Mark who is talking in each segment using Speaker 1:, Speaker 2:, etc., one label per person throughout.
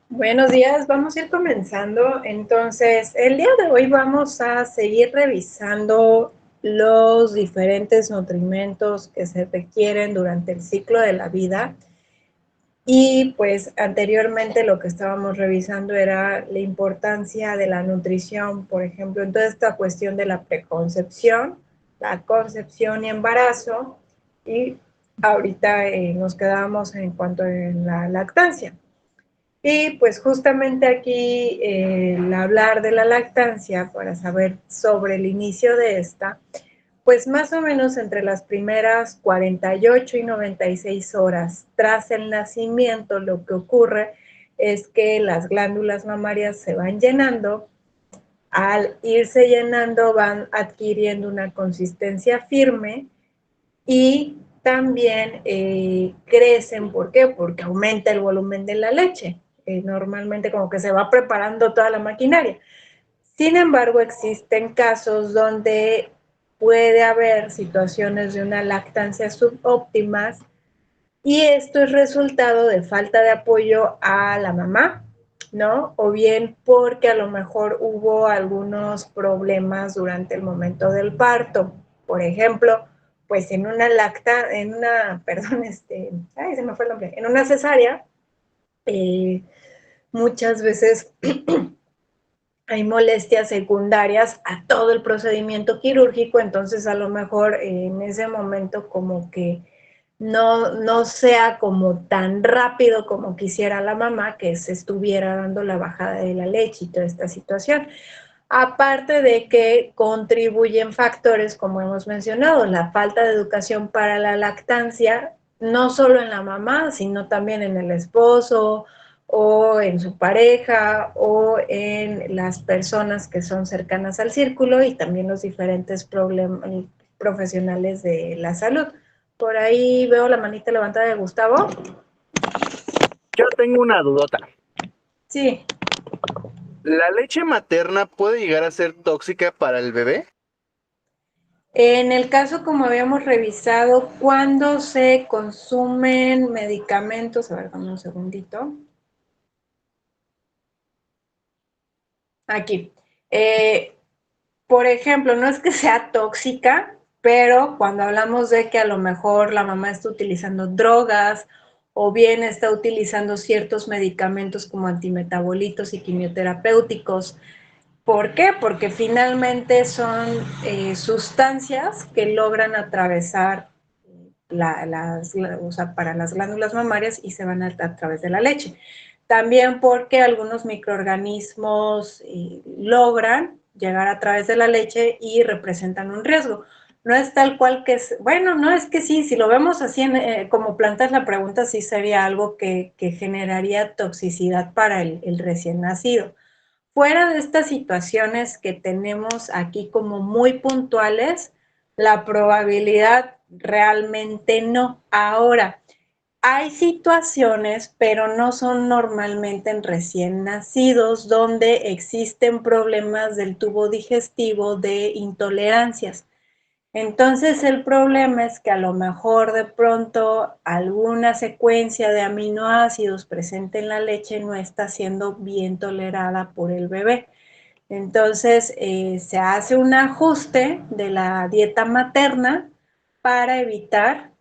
Speaker 1: Buenos días, vamos a ir comenzando. Entonces, el día de hoy vamos a seguir revisando los diferentes nutrimentos que se requieren durante el ciclo de la vida. Y pues anteriormente lo que estábamos revisando era la importancia de la nutrición, por ejemplo, en toda esta cuestión de la preconcepción, la concepción y embarazo. Y ahorita nos quedamos en cuanto a la lactancia. Y pues justamente aquí el hablar de la lactancia para saber sobre el inicio de esta, pues más o menos entre las primeras 48 y 96 horas tras el nacimiento lo que ocurre es que las glándulas mamarias se van llenando. Al irse llenando van adquiriendo una consistencia firme y también crecen. ¿Por qué? Porque aumenta el volumen de la leche. Normalmente como que se va preparando toda la maquinaria. Sin embargo, existen casos donde puede haber situaciones de una lactancia subóptimas y esto es resultado de falta de apoyo a la mamá, ¿no? O bien porque a lo mejor hubo algunos problemas durante el momento del parto. Por ejemplo, pues perdón, ay, se me fue el nombre, en una cesárea, eh, muchas veces hay molestias secundarias a todo el procedimiento quirúrgico, entonces a lo mejor en ese momento como que no sea como tan rápido como quisiera la mamá que se estuviera dando la bajada de la leche y toda esta situación. Aparte de que contribuyen factores, como hemos mencionado, la falta de educación para la lactancia, no solo en la mamá, sino también en el esposo o en su pareja o en las personas que son cercanas al círculo y también los diferentes profesionales de la salud. Por ahí veo la manita levantada de Gustavo.
Speaker 2: Yo tengo una dudota.
Speaker 1: Sí.
Speaker 2: ¿La leche materna puede llegar a ser tóxica para el bebé?
Speaker 1: En el caso, como habíamos revisado, cuando se consumen medicamentos, a ver, dame un segundito. Aquí. Eh, por ejemplo, no es que sea tóxica, pero cuando hablamos de que a lo mejor la mamá está utilizando drogas o bien está utilizando ciertos medicamentos como antimetabolitos y quimioterapéuticos. ¿Por qué? Porque finalmente son sustancias que logran atravesar o sea, para las glándulas mamarias y se van a través de la leche. También porque algunos microorganismos logran llegar a través de la leche y representan un riesgo. No es tal cual que es, bueno, no es que sí, si lo vemos así como plantas la pregunta, sí sería algo que generaría toxicidad para el recién nacido. Fuera de estas situaciones que tenemos aquí como muy puntuales, la probabilidad realmente no. Ahora, hay situaciones, pero no son normalmente en recién nacidos, donde existen problemas del tubo digestivo de intolerancias. Entonces el problema es que a lo mejor de pronto alguna secuencia de aminoácidos presente en la leche no está siendo bien tolerada por el bebé. Entonces se hace un ajuste de la dieta materna para evitar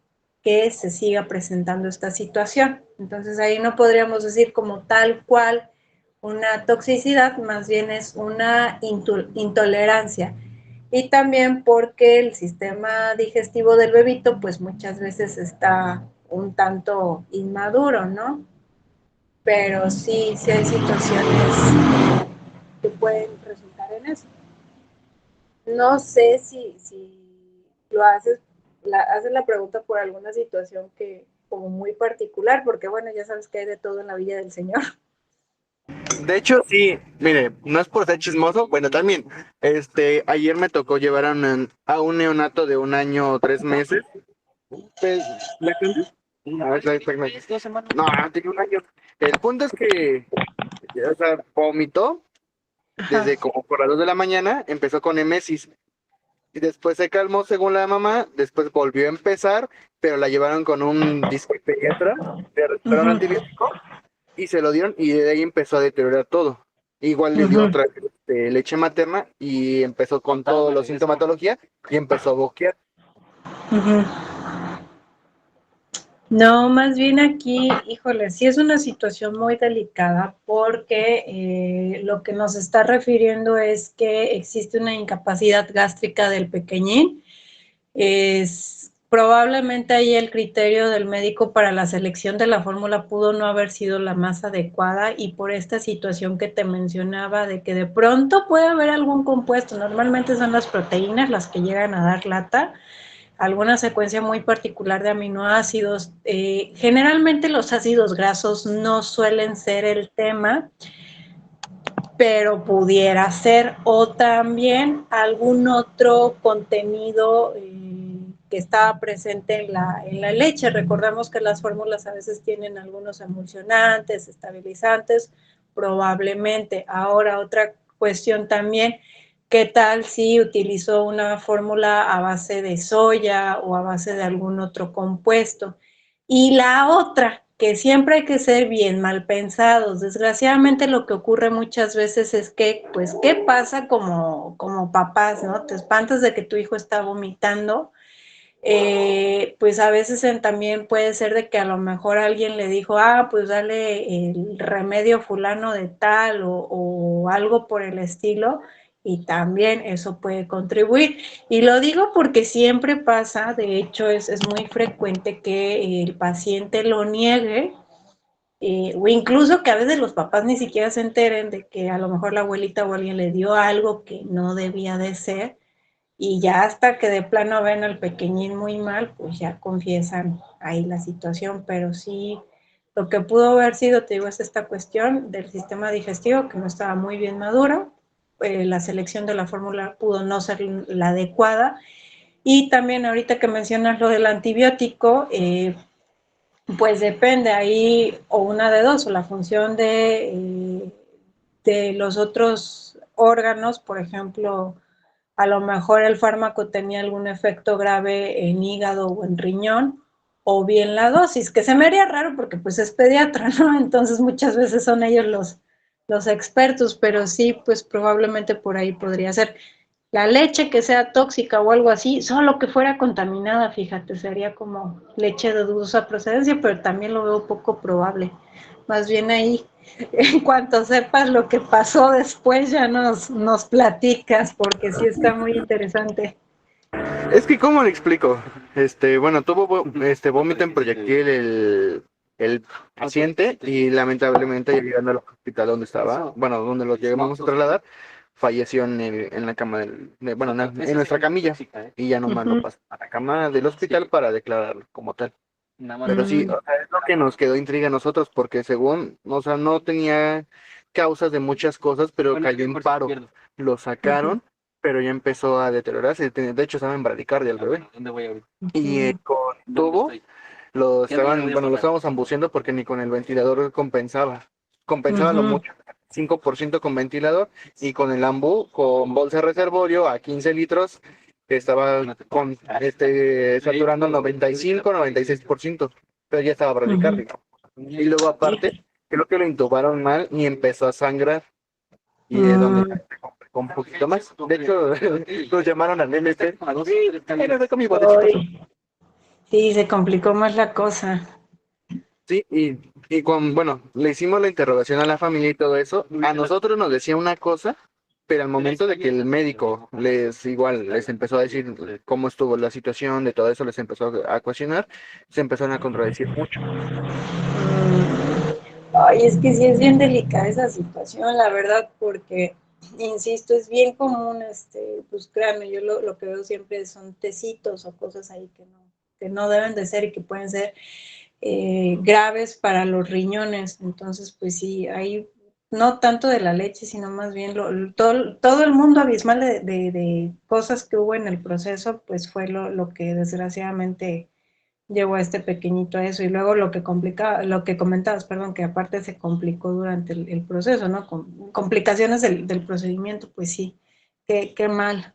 Speaker 1: que se siga presentando esta situación. Entonces ahí no podríamos decir como tal cual una toxicidad, más bien es una intolerancia. Y también porque el sistema digestivo del bebito pues muchas veces está un tanto inmaduro, ¿no? Pero sí hay situaciones que pueden resultar en eso. No sé si lo haces la pregunta por alguna situación que como muy particular, porque bueno, ya sabes que hay de todo en la Villa del Señor.
Speaker 2: De hecho, sí, mire, no es por ser chismoso, bueno, también, ayer me tocó llevar a un neonato de 1 año 3 meses. Pues, ¿la cuenta? A ver, no, tiene 1 año. El punto es que, o sea, vomitó
Speaker 1: Ajá.
Speaker 2: desde como por las 2 de la mañana, empezó con emesis. Y después se calmó según la mamá, después volvió a empezar, pero la llevaron con un disque pediatra de recetaron
Speaker 1: Uh-huh.
Speaker 2: antibiótico y se lo dieron y de ahí empezó a deteriorar todo. Igual le dio otra leche materna y empezó con toda la sintomatología y empezó a boquear.
Speaker 1: No, más bien aquí, híjole, sí es una situación muy delicada porque lo que nos está refiriendo es que existe una incapacidad gástrica del pequeñín. Es, probablemente ahí el criterio del médico para la selección de la fórmula pudo no haber sido la más adecuada y por esta situación que te mencionaba de que de pronto puede haber algún compuesto, normalmente son las proteínas las que llegan a dar lata, alguna secuencia muy particular de aminoácidos. Generalmente los ácidos grasos no suelen ser el tema, pero pudiera ser, o también algún otro contenido que estaba presente en la leche. Recordamos que las fórmulas a veces tienen algunos emulsionantes, estabilizantes, probablemente. Ahora, otra cuestión también, ¿qué tal si utilizó una fórmula a base de soya o a base de algún otro compuesto? Y la otra, que siempre hay que ser bien mal pensados. Desgraciadamente lo que ocurre muchas veces es que, pues, ¿qué pasa como papás, no? Te espantas de que tu hijo está vomitando. Pues a veces también puede ser de que a lo mejor alguien le dijo, pues dale el remedio fulano de tal o algo por el estilo, y también eso puede contribuir. Y lo digo porque siempre pasa, de hecho es muy frecuente que el paciente lo niegue, o incluso que a veces los papás ni siquiera se enteren de que a lo mejor la abuelita o alguien le dio algo que no debía de ser, y ya hasta que de plano ven al pequeñín muy mal, pues ya confiesan ahí la situación, pero sí, lo que pudo haber sido, te digo, es esta cuestión del sistema digestivo que no estaba muy bien maduro, la selección de la fórmula pudo no ser la adecuada, y también ahorita que mencionas lo del antibiótico, pues depende ahí, o una de dos, o la función de los otros órganos, por ejemplo, a lo mejor el fármaco tenía algún efecto grave en hígado o en riñón, o bien la dosis, que se me haría raro porque pues es pediatra, ¿no? Entonces muchas veces son ellos los expertos, pero sí, pues probablemente por ahí podría ser. La leche que sea tóxica o algo así, solo que fuera contaminada, fíjate, sería como leche de dudosa procedencia, pero también lo veo poco probable. Más bien ahí, en cuanto sepas lo que pasó después, ya nos platicas, porque sí está muy interesante.
Speaker 2: Es que, ¿cómo le explico? Bueno, tuvo vómito en proyectil el paciente y lamentablemente ya llegando al hospital donde estaba, bueno, donde lo llegamos a trasladar, falleció en la cama bueno, en nuestra camilla y ya nomás lo pasó a la cama del hospital para declararlo como tal. Pero sí, o sea, es lo que nos quedó intriga a nosotros porque según, o sea, no tenía causas de muchas cosas, pero cayó en paro. Lo sacaron, pero ya empezó a deteriorarse. De hecho, estaba en bradicardia el bebé. Y con tubo bueno, lo estábamos ambuciendo porque ni con el ventilador compensaba. Compensaba lo mucho, 5% con ventilador y con el ambu, con bolsa reservorio a 15 litros, que estaba saturando 95-96%, pero ya estaba bradicárdico. Y luego aparte, creo que lo intubaron mal y empezó a sangrar. Y es donde se complicó un poquito más. De hecho, nos llamaron al MP. Sí, pero con mi botecito.
Speaker 1: Sí, se complicó más la cosa.
Speaker 2: Sí, bueno, le hicimos la interrogación a la familia y todo eso. A nosotros nos decía una cosa, pero al momento de que el médico les empezó a decir cómo estuvo la situación, de todo eso, les empezó a cuestionar, se empezaron a contradecir mucho.
Speaker 1: Ay, es que sí es bien delicada esa situación, la verdad, porque, insisto, es bien común, pues créanme, yo lo que veo siempre son tecitos o cosas ahí que no deben de ser y que pueden ser graves para los riñones. Entonces, pues sí, hay no tanto de la leche, sino más bien todo el mundo abismal de cosas que hubo en el proceso, pues fue lo que desgraciadamente llevó a este pequeñito a eso. Y luego lo que comentabas, perdón, que aparte se complicó durante el proceso, ¿no? Con complicaciones del procedimiento, pues sí, qué mal.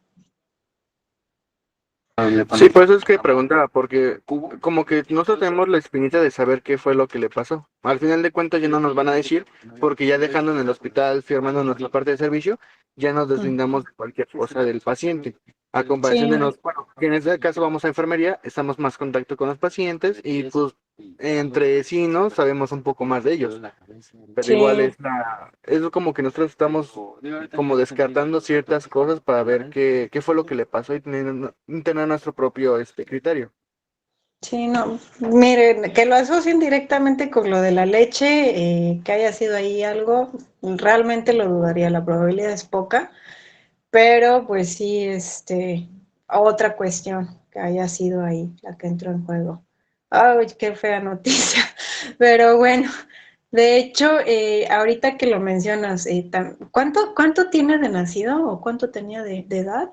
Speaker 2: Sí, por eso es que preguntaba, porque como que nosotros tenemos la espinita de saber qué fue lo que le pasó. Al final de cuentas ya no nos van a decir, porque ya dejando en el hospital, firmando nuestra parte de servicio, ya nos deslindamos de cualquier cosa del paciente. A comparación de
Speaker 1: Sí,
Speaker 2: nosotros, bueno, que en este caso vamos a enfermería, estamos más en contacto con los pacientes y pues entre sí, ¿no? Sabemos un poco más de ellos. Pero igual
Speaker 1: sí.
Speaker 2: es como que nosotros estamos como descartando ciertas cosas para ver qué fue lo que le pasó y tener nuestro propio criterio.
Speaker 1: Sí, no, miren, que lo asocien directamente con lo de la leche, que haya sido ahí algo, realmente lo dudaría, la probabilidad es poca, pero pues sí, otra cuestión que haya sido ahí la que entró en juego. Ay, qué fea noticia, pero bueno, de hecho, ahorita que lo mencionas, ¿cuánto tiene de nacido o cuánto tenía de edad?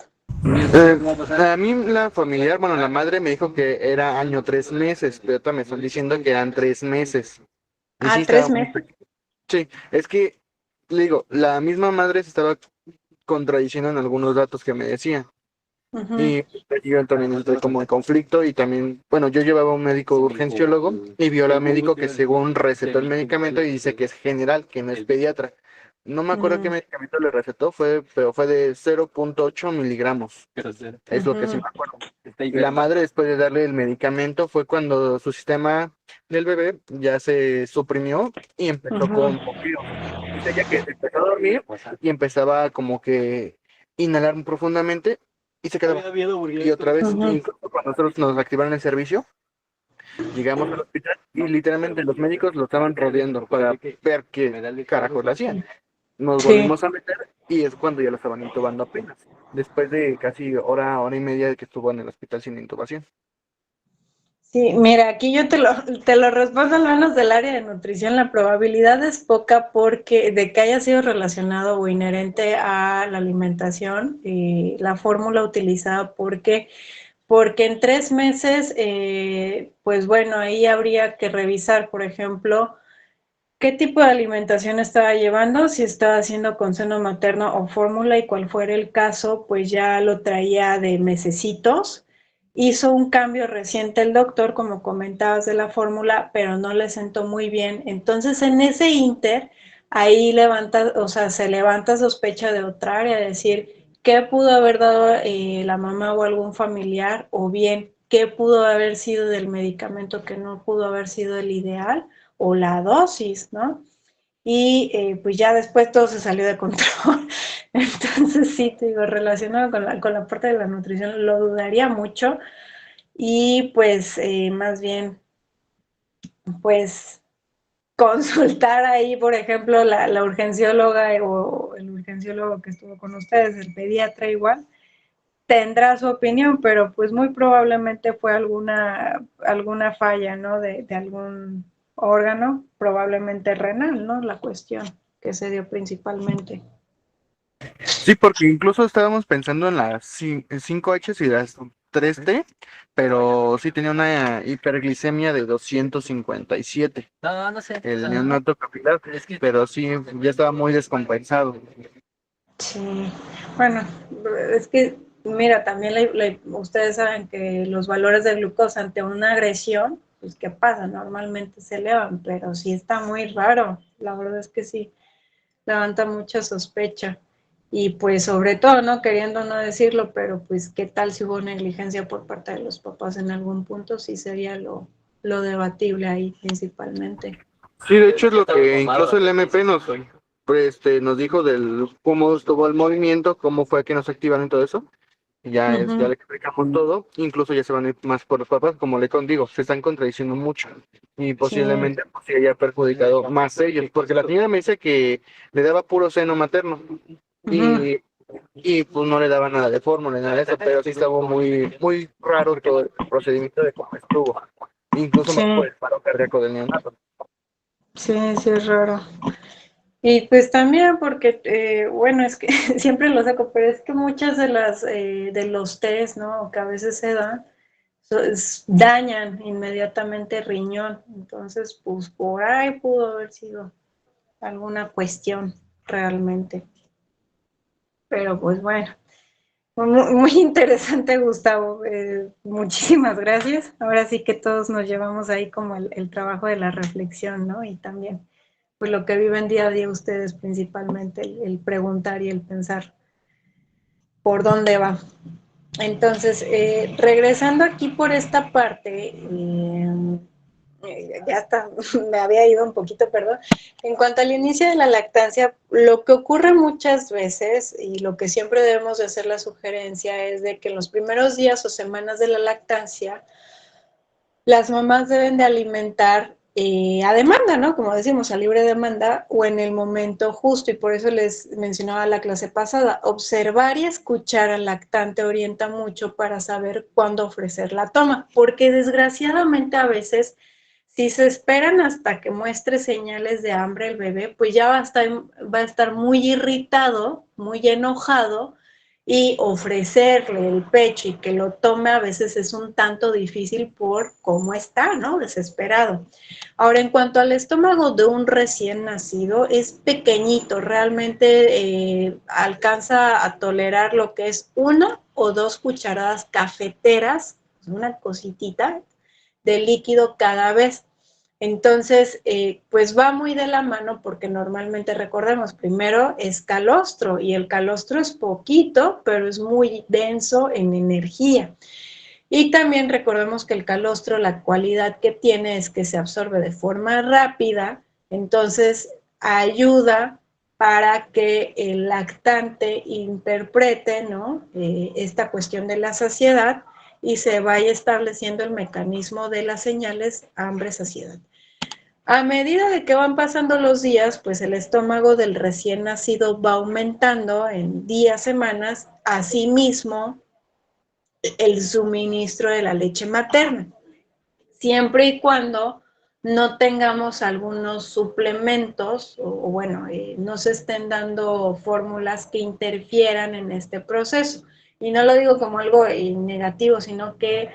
Speaker 2: A mí la familiar, bueno, la madre me dijo que era año 3 meses, pero ahorita me están diciendo que eran 3 meses. Y sí,
Speaker 1: Ah,
Speaker 2: estaba
Speaker 1: tres
Speaker 2: muy
Speaker 1: meses.
Speaker 2: pequeño. Sí, es que, le digo, la misma madre se estaba contradiciendo en algunos datos que me decía.
Speaker 1: Ujú,
Speaker 2: Y yo también entré como en conflicto y también, bueno, yo llevaba un médico urgenciólogo y vio a médico que según recetó el medicamento y dice que es general, que no es pediatra. No me acuerdo qué
Speaker 1: mm,
Speaker 2: medicamento le recetó, pero fue de 0,8 miligramos. Es lo que sí
Speaker 1: ujú,
Speaker 2: me acuerdo. Y la madre, después de darle el medicamento, fue cuando su sistema del bebé ya se suprimió y empezó
Speaker 1: ujú.
Speaker 2: con poquillo. Dice ella que se empezó a dormir y empezaba como que inhalar profundamente y se quedaba. Y otra vez,
Speaker 1: Ujú,
Speaker 2: incluso cuando nosotros nos activaron el servicio, llegamos al hospital y literalmente los médicos lo estaban rodeando para ver qué carajo le hacían. Nos
Speaker 1: sí,
Speaker 2: volvimos a meter y es cuando ya lo estaban intubando apenas, después de casi hora y media de que estuvo en el hospital sin intubación.
Speaker 1: sí, mira, aquí yo te lo respondo al menos del área de nutrición, la probabilidad es poca porque de que haya sido relacionado o inherente a la alimentación, la fórmula utilizada, porque en 3 meses, pues bueno, ahí habría que revisar, por ejemplo, qué tipo de alimentación estaba llevando, si estaba haciendo con seno materno o fórmula y cual fuera el caso, pues ya lo traía de mesecitos. Hizo un cambio reciente el doctor, como comentabas, de la fórmula, pero no le sentó muy bien. Entonces, en ese inter, ahí levanta, o sea, se levanta sospecha de otra área, decir, ¿qué pudo haber dado la mamá o algún familiar? O bien, ¿qué pudo haber sido del medicamento que no pudo haber sido el ideal? O la dosis, ¿no? Y pues ya después todo se salió de control. Entonces sí, te digo, relacionado con la parte de la nutrición, lo dudaría mucho y pues más bien, pues consultar ahí, por ejemplo, la urgencióloga o el urgenciólogo que estuvo con ustedes, el pediatra igual, tendrá su opinión, pero pues muy probablemente fue alguna falla, ¿no? De algún órgano, probablemente renal, ¿no? La cuestión que se dio principalmente.
Speaker 2: Sí, porque incluso estábamos pensando en las 5H y las 3T, pero sí tenía una hiperglicemia de 257. No, no sé. El neonato capilar, pero sí, ya estaba muy descompensado.
Speaker 1: Sí, bueno, es que, mira, también ustedes saben que los valores de glucosa ante una agresión, pues, ¿qué pasa? Normalmente se elevan, pero sí está muy raro. La verdad es que sí, levanta mucha sospecha. Y pues sobre todo, ¿no? Queriendo no decirlo, pero pues qué tal si hubo negligencia por parte de los papás en algún punto, sí sería lo debatible ahí principalmente.
Speaker 2: Sí, de hecho es lo que incluso el MP nos dijo del cómo estuvo el movimiento, cómo fue que nos activaron y todo eso. Ya
Speaker 1: Ujú,
Speaker 2: le explicamos todo, incluso ya se van a ir más por los papás, como le digo, se están contradiciendo mucho y
Speaker 1: sí,
Speaker 2: posiblemente pues, se haya perjudicado más ellos, porque la señora me dice que le daba puro seno materno
Speaker 1: ujú,
Speaker 2: y, y pues no le daba nada de fórmula, nada de eso, pero sí estaba muy, muy raro todo el procedimiento de cómo estuvo, incluso
Speaker 1: sí,
Speaker 2: más por el paro cardíaco del neonato.
Speaker 1: sí, sí es raro. Y pues también porque, bueno, es que siempre lo saco, pero es que muchas de los test, ¿no? Que a veces se dan, dañan inmediatamente el riñón. Entonces, pues por ahí pudo haber sido alguna cuestión realmente. Pero pues bueno. Muy interesante, Gustavo. Muchísimas gracias. Ahora sí que todos nos llevamos ahí como el trabajo de la reflexión, ¿no? Y también, pues lo que viven día a día ustedes principalmente, el preguntar y el pensar por dónde va. Entonces, regresando aquí por esta parte, ya está, me había ido un poquito, perdón. En cuanto al inicio de la lactancia, lo que ocurre muchas veces y lo que siempre debemos de hacer la sugerencia es de que en los primeros días o semanas de la lactancia, las mamás deben de alimentar a demanda, ¿no? Como decimos, a libre demanda o en el momento justo. Y por eso les mencionaba la clase pasada, observar y escuchar al lactante orienta mucho para saber cuándo ofrecer la toma, porque desgraciadamente a veces si se esperan hasta que muestre señales de hambre el bebé, pues ya va a estar muy irritado, muy enojado, y ofrecerle el pecho y que lo tome a veces es un tanto difícil por cómo está, ¿no? Desesperado. Ahora, en cuanto al estómago de un recién nacido, es pequeñito, realmente alcanza a tolerar lo que es 1 o 2 cucharadas cafeteras, una cositita de líquido cada vez. Entonces, pues va muy de la mano porque normalmente recordemos, primero es calostro y el calostro es poquito, pero es muy denso en energía. Y también recordemos que el calostro, la cualidad que tiene es que se absorbe de forma rápida, entonces ayuda para que el lactante interprete, ¿no? Esta cuestión de la saciedad y se vaya estableciendo el mecanismo de las señales hambre-saciedad. A medida de que van pasando los días, pues el estómago del recién nacido va aumentando en días, semanas, asimismo el suministro de la leche materna, siempre y cuando no tengamos algunos suplementos o bueno, no se estén dando fórmulas que interfieran en este proceso. Y no lo digo como algo negativo, sino que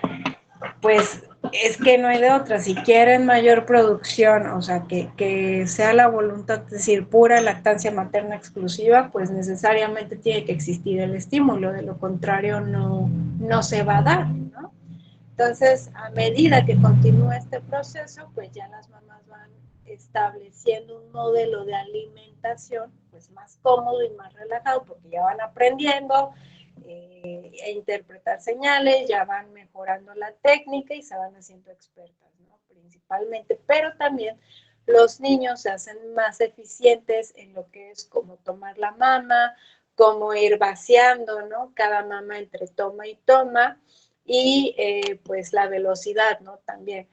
Speaker 1: pues es que no hay de otra. Si quieren mayor producción, o sea, que sea la voluntad, es decir, pura lactancia materna exclusiva, pues necesariamente tiene que existir el estímulo, de lo contrario no se va a dar, ¿no? Entonces, a medida que continúa este proceso, pues ya las mamás van estableciendo un modelo de alimentación pues más cómodo y más relajado, porque ya van aprendiendo a interpretar señales, ya van mejorando la técnica y se van haciendo expertas, ¿no? Principalmente, pero también los niños se hacen más eficientes en lo que es como tomar la mama, cómo ir vaciando, ¿no? Cada mama entre toma y toma, y pues la velocidad, ¿no? También.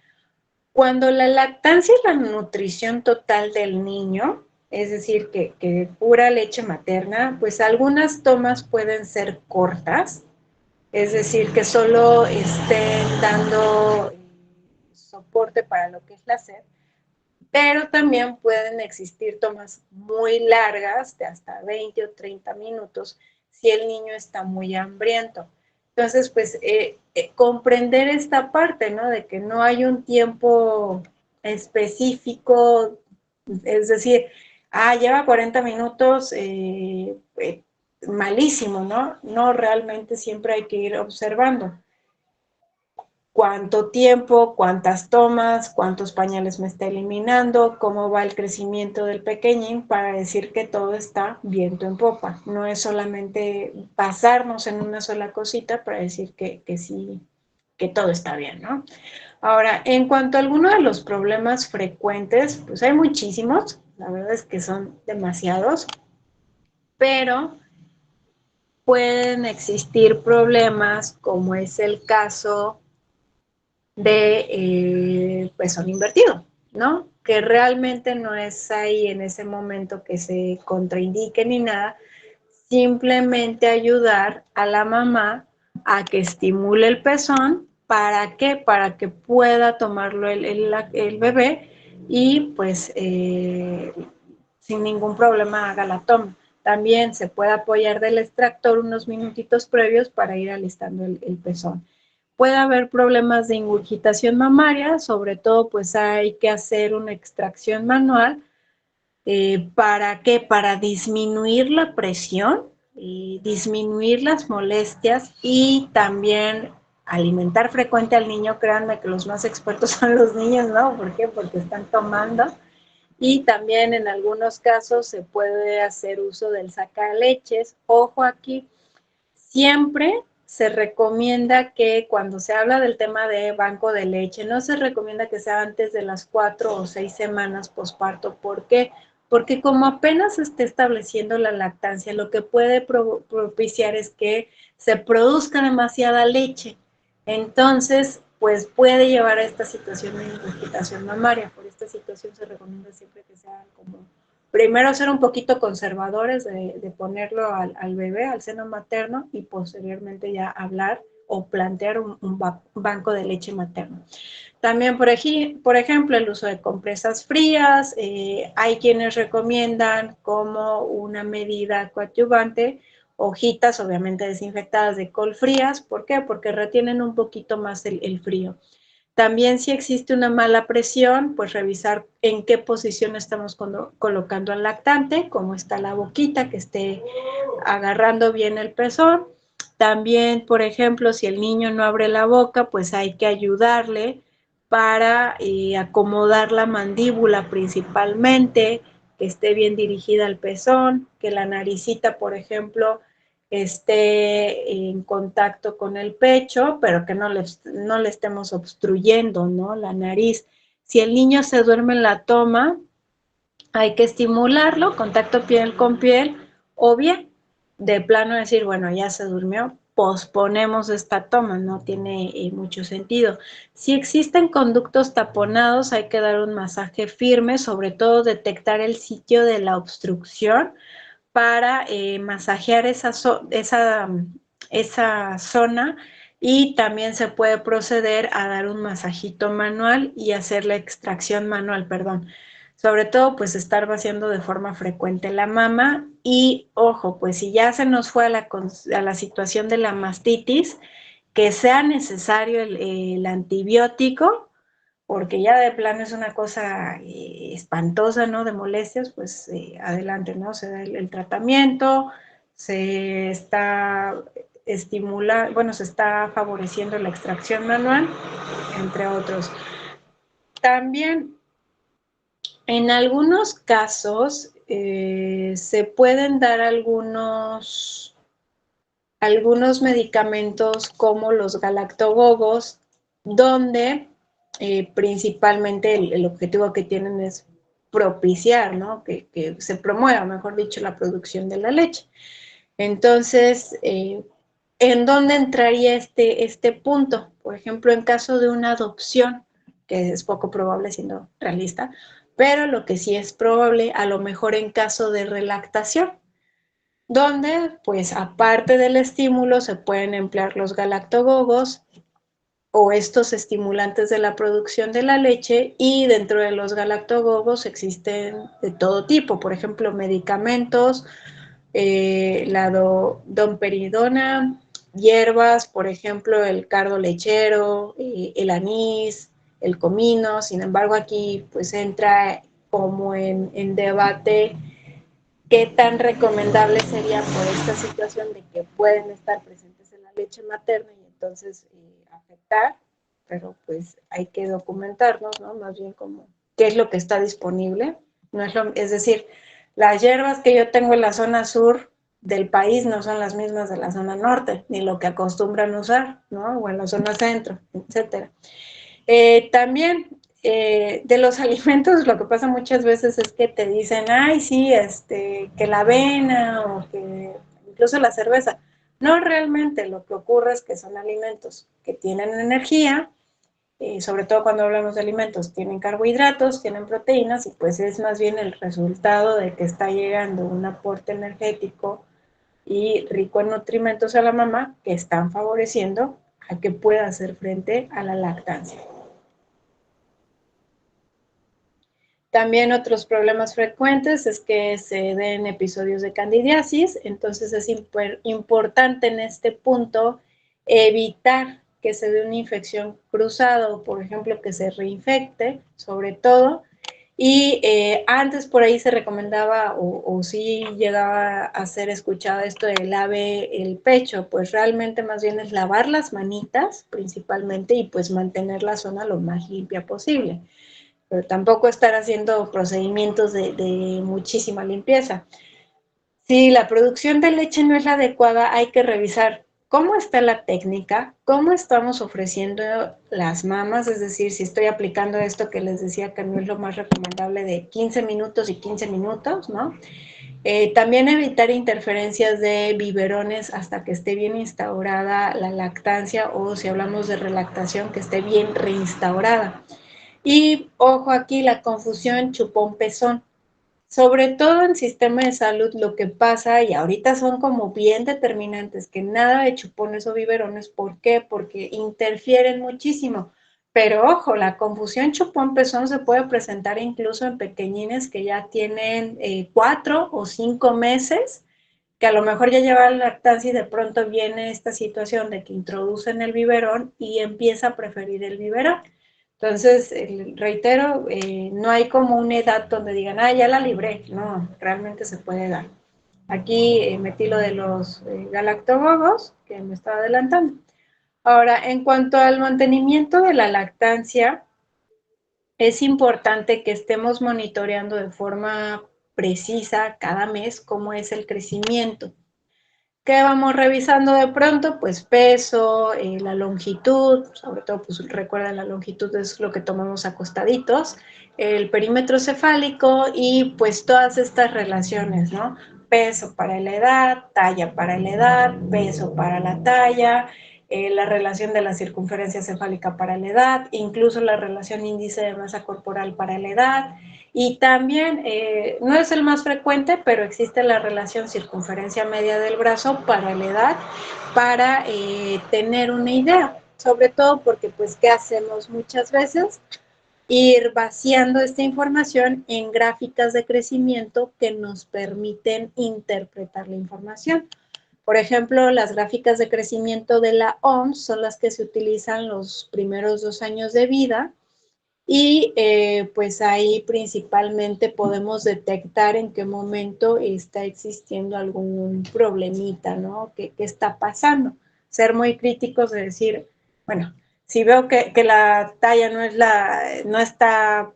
Speaker 1: Cuando la lactancia es la nutrición total del niño, es decir, que pura leche materna, pues algunas tomas pueden ser cortas, es decir, que solo estén dando soporte para lo que es la sed, pero también pueden existir tomas muy largas, de hasta 20 o 30 minutos, si el niño está muy hambriento. Entonces, pues comprender esta parte, ¿no? De que no hay un tiempo específico, es decir, lleva 40 minutos, malísimo, ¿no? No, realmente siempre hay que ir observando cuánto tiempo, cuántas tomas, cuántos pañales me está eliminando, cómo va el crecimiento del pequeñín para decir que todo está viento en popa. No es solamente basarnos en una sola cosita para decir que sí, que todo está bien, ¿no? Ahora, en cuanto a algunos de los problemas frecuentes, pues hay muchísimos, la verdad es que son demasiados, pero pueden existir problemas como es el caso de pezón invertido, ¿no? Que realmente no es ahí en ese momento que se contraindique ni nada, simplemente ayudar a la mamá a que estimule el pezón. ¿Para qué? Para que pueda tomarlo el bebé y pues sin ningún problema haga la toma. También se puede apoyar del extractor unos minutitos previos para ir alistando el pezón. Puede haber problemas de ingurgitación mamaria, sobre todo pues hay que hacer una extracción manual. ¿Para qué? Para disminuir la presión disminuir las molestias y también alimentar frecuente al niño. Créanme que los más expertos son los niños, ¿no? ¿Por qué? Porque están tomando. Y también en algunos casos se puede hacer uso del sacaleches. Ojo aquí, siempre se recomienda que cuando se habla del tema de banco de leche, no se recomienda que sea antes de las 4 o 6 semanas posparto. ¿Por qué? Porque como apenas se esté estableciendo la lactancia, lo que puede propiciar es que se produzca demasiada leche. Entonces, pues puede llevar a esta situación de ingurgitación mamaria. Por esta situación se recomienda siempre que sea como primero ser un poquito conservadores de ponerlo al bebé, al seno materno, y posteriormente ya hablar o plantear un banco de leche materno. También, por ejemplo, el uso de compresas frías. Hay quienes recomiendan como una medida coadyuvante hojitas, obviamente desinfectadas de col frías. ¿Por qué? Porque retienen un poquito más el frío. También si existe una mala presión, pues revisar en qué posición estamos colocando al lactante, cómo está la boquita, que esté agarrando bien el pezón. También, por ejemplo, si el niño no abre la boca, pues hay que ayudarle para acomodar la mandíbula principalmente, que esté bien dirigida al pezón, que la naricita, por ejemplo, esté en contacto con el pecho, pero que no le estemos obstruyendo, ¿no? La nariz. Si el niño se duerme en la toma, hay que estimularlo, contacto piel con piel, o bien, de plano decir, bueno, ya se durmió, posponemos esta toma, no tiene mucho sentido. Si existen conductos taponados, hay que dar un masaje firme, sobre todo detectar el sitio de la obstrucción para masajear esa zona, y también se puede proceder a dar un masajito manual y hacer la extracción manual, perdón. Sobre todo, pues estar vaciando de forma frecuente la mama. Y ojo, pues si ya se nos fue a la situación de la mastitis, que sea necesario el antibiótico, porque ya de plano es una cosa espantosa, ¿no? De molestias, pues adelante, ¿no? Se da el tratamiento, se está bueno, se está favoreciendo la extracción manual, entre otros. También, en algunos casos, se pueden dar algunos medicamentos como los galactogogos, donde principalmente el objetivo que tienen es propiciar, ¿no? Que se promueva, mejor dicho, la producción de la leche. Entonces, ¿en dónde entraría este punto? Por ejemplo, en caso de una adopción, que es poco probable siendo realista, pero lo que sí es probable, a lo mejor en caso de relactación, donde pues aparte del estímulo se pueden emplear los galactogogos o estos estimulantes de la producción de la leche, y dentro de los galactogogos existen de todo tipo, por ejemplo, medicamentos, la domperidona, hierbas, por ejemplo, el cardo lechero, el anís, el comino. Sin embargo, aquí pues entra como en debate qué tan recomendable sería por esta situación de que pueden estar presentes en la leche materna y entonces afectar, pero pues hay que documentarnos, ¿no? Más bien como qué es lo que está disponible. No es decir, las hierbas que yo tengo en la zona sur del país no son las mismas de la zona norte, ni lo que acostumbran usar, ¿no? O en la zona centro, etcétera. También de los alimentos, lo que pasa muchas veces es que te dicen, ay, sí, que la avena o que incluso la cerveza. No, realmente lo que ocurre es que son alimentos que tienen energía, sobre todo cuando hablamos de alimentos, tienen carbohidratos, tienen proteínas, y pues es más bien el resultado de que está llegando un aporte energético y rico en nutrimentos a la mamá, que están favoreciendo a que pueda hacer frente a la lactancia. También otros problemas frecuentes es que se den episodios de candidiasis. Entonces es importante en este punto evitar que se dé una infección cruzada, o por ejemplo que se reinfecte, sobre todo, Y antes por ahí se recomendaba o sí llegaba a ser escuchado esto de lave el pecho, pues realmente más bien es lavar las manitas principalmente y pues mantener la zona lo más limpia posible, pero tampoco estar haciendo procedimientos de muchísima limpieza. Si la producción de leche no es la adecuada, hay que revisar cómo está la técnica, cómo estamos ofreciendo las mamas, es decir, si estoy aplicando esto que les decía que no es lo más recomendable de 15 minutos y 15 minutos, ¿no? También evitar interferencias de biberones hasta que esté bien instaurada la lactancia o si hablamos de relactación, que esté bien reinstaurada. Y ojo aquí, la confusión chupón-pezón. Sobre todo en sistema de salud, lo que pasa, y ahorita son como bien determinantes, que nada de chupones o biberones. ¿Por qué? Porque interfieren muchísimo. Pero ojo, la confusión chupón-pezón se puede presentar incluso en pequeñines que ya tienen 4 o 5 meses, que a lo mejor ya llevan lactancia y de pronto viene esta situación de que introducen el biberón y empieza a preferir el biberón. Entonces, reitero, no hay como una edad donde digan, ah, ya la libré. No, realmente se puede dar. Aquí metí lo de los galactobogos, que me estaba adelantando. Ahora, en cuanto al mantenimiento de la lactancia, es importante que estemos monitoreando de forma precisa cada mes cómo es el crecimiento. ¿Qué vamos revisando de pronto? Pues peso, la longitud, sobre todo, pues recuerda, la longitud es lo que tomamos acostaditos, el perímetro cefálico y pues todas estas relaciones, ¿no? Peso para la edad, talla para la edad, peso para la talla, la relación de la circunferencia cefálica para la edad, incluso la relación índice de masa corporal para la edad. Y también, no es el más frecuente, pero existe la relación circunferencia media del brazo para la edad, para tener una idea, sobre todo porque, pues, ¿qué hacemos muchas veces? Ir vaciando esta información en gráficas de crecimiento que nos permiten interpretar la información. Por ejemplo, las gráficas de crecimiento de la OMS son las que se utilizan los primeros 2 años de vida y pues ahí principalmente podemos detectar en qué momento está existiendo algún problemita, ¿no? ¿Qué está pasando? Ser muy críticos de decir, bueno, si veo que la talla no está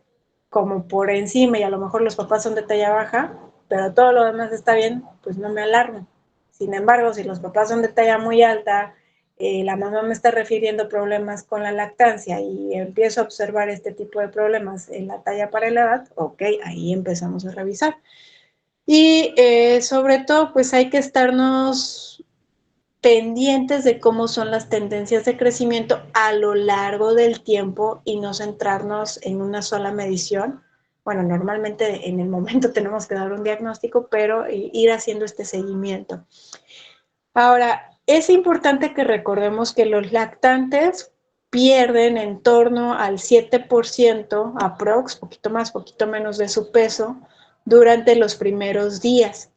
Speaker 1: como por encima y a lo mejor los papás son de talla baja, pero todo lo demás está bien, pues no me alarmo. Sin embargo, si los papás son de talla muy alta, la mamá me está refiriendo problemas con la lactancia y empiezo a observar este tipo de problemas en la talla para la edad, ok, ahí empezamos a revisar. Y sobre todo, pues hay que estarnos pendientes de cómo son las tendencias de crecimiento a lo largo del tiempo y no centrarnos en una sola medición. Bueno, normalmente en el momento tenemos que dar un diagnóstico, pero ir haciendo este seguimiento. Ahora, es importante que recordemos que los lactantes pierden en torno al 7% aprox, poquito más, poquito menos de su peso durante los primeros días,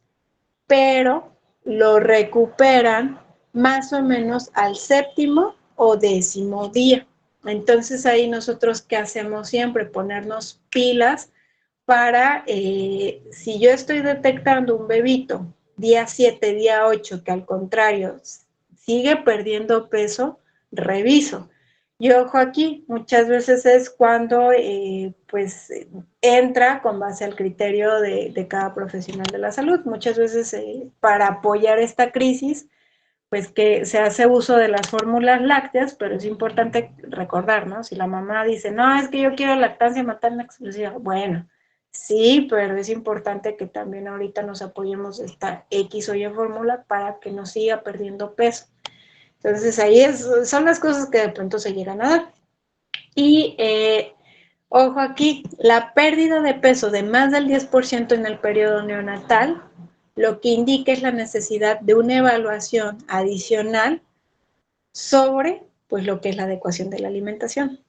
Speaker 1: pero lo recuperan más o menos al 7º o 10º día. Entonces ahí nosotros, ¿qué hacemos siempre? Ponernos pilas para, si yo estoy detectando un bebito día 7, día 8, que al contrario sigue perdiendo peso, reviso. Y ojo aquí, muchas veces es cuando pues entra con base al criterio de cada profesional de la salud. Muchas veces para apoyar esta crisis, pues que se hace uso de las fórmulas lácteas, pero es importante recordar, ¿no? Si la mamá dice, no, es que yo quiero lactancia materna exclusiva, bueno, sí, pero es importante que también ahorita nos apoyemos de esta X o Y fórmula para que no siga perdiendo peso. Entonces ahí son las cosas que de pronto se llegan a dar. Y ojo aquí, la pérdida de peso de más del 10% en el periodo neonatal, lo que indica es la necesidad de una evaluación adicional sobre pues lo que es la adecuación de la alimentación.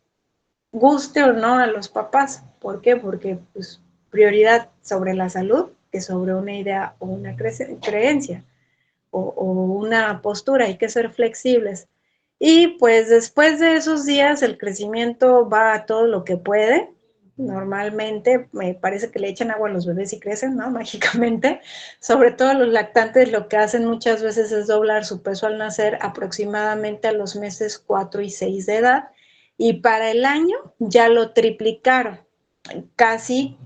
Speaker 1: Guste o no a los papás. ¿Por qué? Porque pues prioridad sobre la salud que sobre una idea o una creencia o una postura. Hay que ser flexibles. Y pues después de esos días el crecimiento va a todo lo que puede. Normalmente me parece que le echan agua a los bebés y crecen, ¿no? Mágicamente. Sobre todo los lactantes lo que hacen muchas veces es doblar su peso al nacer aproximadamente a los meses 4 y 6 de edad. Y para el año ya lo triplicaron, casi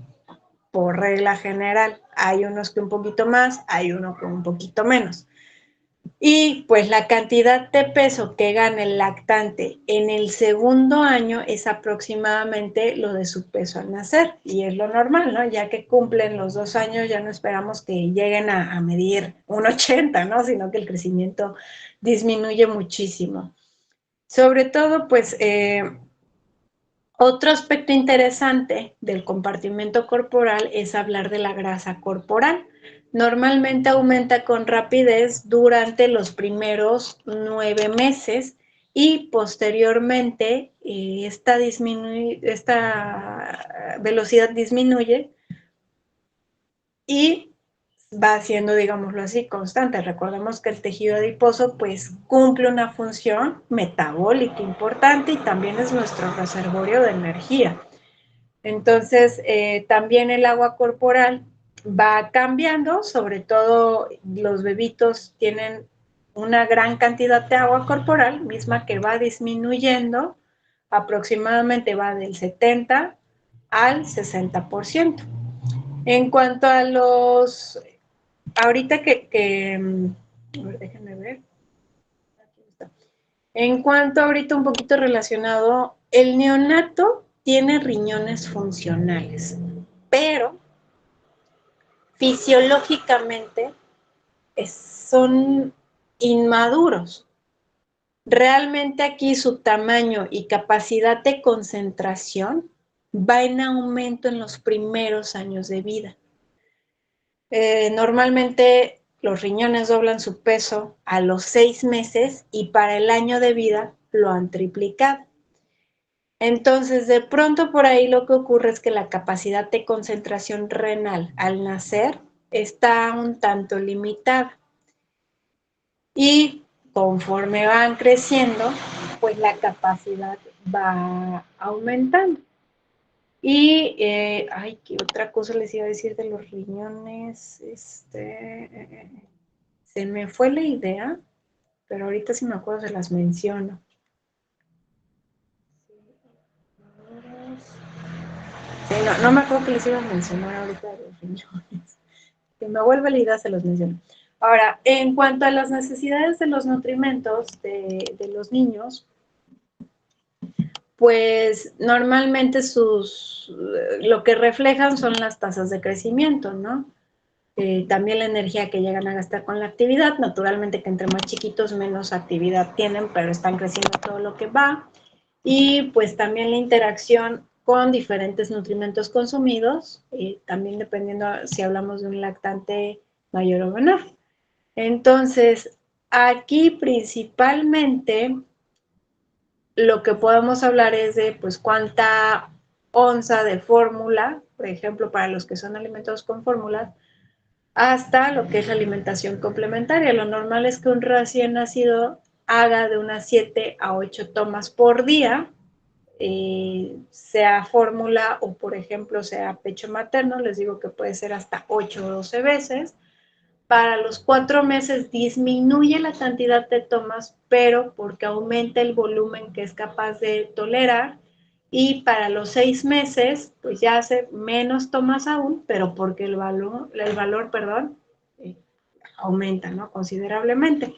Speaker 1: por regla general. Hay unos que un poquito más, hay uno que un poquito menos. Y pues la cantidad de peso que gana el lactante en el segundo año es aproximadamente lo de su peso al nacer. Y es lo normal, ¿no? Ya que cumplen los 2 años, ya no esperamos que lleguen a medir 1,80, ¿no? Sino que el crecimiento disminuye muchísimo. Sobre todo, pues, otro aspecto interesante del compartimento corporal es hablar de la grasa corporal. Normalmente aumenta con rapidez durante los primeros 9 meses y posteriormente esta velocidad disminuye y va siendo, digámoslo así, constante. Recordemos que el tejido adiposo pues cumple una función metabólica importante y también es nuestro reservorio de energía. Entonces, también el agua corporal va cambiando, sobre todo los bebitos tienen una gran cantidad de agua corporal, misma que va disminuyendo, aproximadamente va del 70 al 60%. En cuanto a los, ahorita a ver, déjenme ver. Aquí está. En cuanto ahorita un poquito relacionado, el neonato tiene riñones funcionales, pero fisiológicamente son inmaduros. Realmente aquí su tamaño y capacidad de concentración va en aumento en los primeros años de vida. Normalmente los riñones doblan su peso a los 6 meses y para el año de vida lo han triplicado. Entonces, de pronto por ahí lo que ocurre es que la capacidad de concentración renal al nacer está un tanto limitada. Y conforme van creciendo, pues la capacidad va aumentando. Y, ¿qué otra cosa les iba a decir de los riñones? Se me fue la idea, pero ahorita si me acuerdo se las menciono. Sí, no me acuerdo que les iba a mencionar ahorita de los riñones. Que me vuelve la idea, se los menciono. Ahora, en cuanto a las necesidades de los nutrimentos de los niños, pues normalmente lo que reflejan son las tasas de crecimiento, ¿no? También la energía que llegan a gastar con la actividad, naturalmente que entre más chiquitos menos actividad tienen, pero están creciendo todo lo que va. Y pues también la interacción con diferentes nutrimentos consumidos, también dependiendo si hablamos de un lactante mayor o menor. Entonces, aquí principalmente lo que podemos hablar es de pues cuánta onza de fórmula, por ejemplo, para los que son alimentados con fórmulas, hasta lo que es la alimentación complementaria. Lo normal es que un recién nacido haga de unas 7 a 8 tomas por día, sea fórmula o, por ejemplo, sea pecho materno, les digo que puede ser hasta 8 o 12 veces. Para los 4 meses disminuye la cantidad de tomas, pero porque aumenta el volumen que es capaz de tolerar. Y para los 6 meses, pues ya hace menos tomas aún, pero porque el valor aumenta, ¿no? Considerablemente.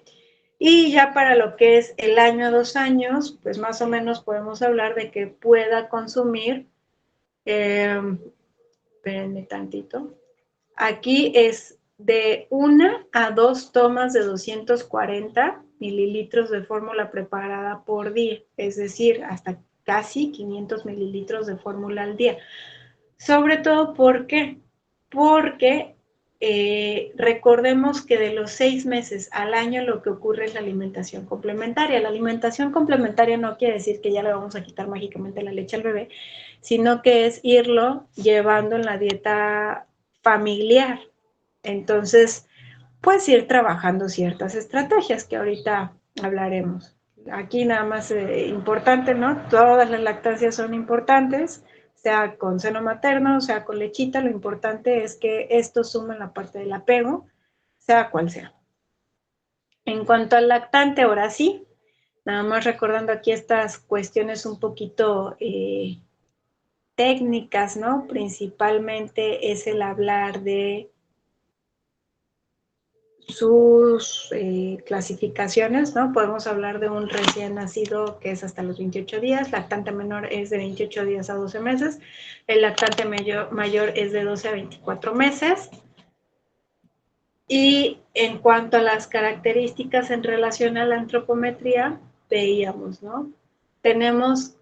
Speaker 1: Y ya para lo que es el año a 2 años, pues más o menos podemos hablar de que pueda consumir, espérenme tantito, aquí es de 1 a 2 tomas de 240 mililitros de fórmula preparada por día, es decir, hasta casi 500 mililitros de fórmula al día. Sobre todo, ¿por qué? Porque recordemos que de los 6 meses al año lo que ocurre es la alimentación complementaria. La alimentación complementaria no quiere decir que ya le vamos a quitar mágicamente la leche al bebé, sino que es irlo llevando en la dieta familiar. Entonces, pues ir trabajando ciertas estrategias que ahorita hablaremos. Aquí nada más importante, ¿no? Todas las lactancias son importantes, sea con seno materno, sea con lechita, lo importante es que esto suma la parte del apego, sea cual sea. En cuanto al lactante, ahora sí, nada más recordando aquí estas cuestiones un poquito técnicas, ¿no? Principalmente es el hablar de sus clasificaciones, ¿no? Podemos hablar de un recién nacido que es hasta los 28 días, lactante menor es de 28 días a 12 meses, el lactante mayor es de 12 a 24 meses. Y en cuanto a las características en relación a la antropometría, veíamos, ¿no? Tenemos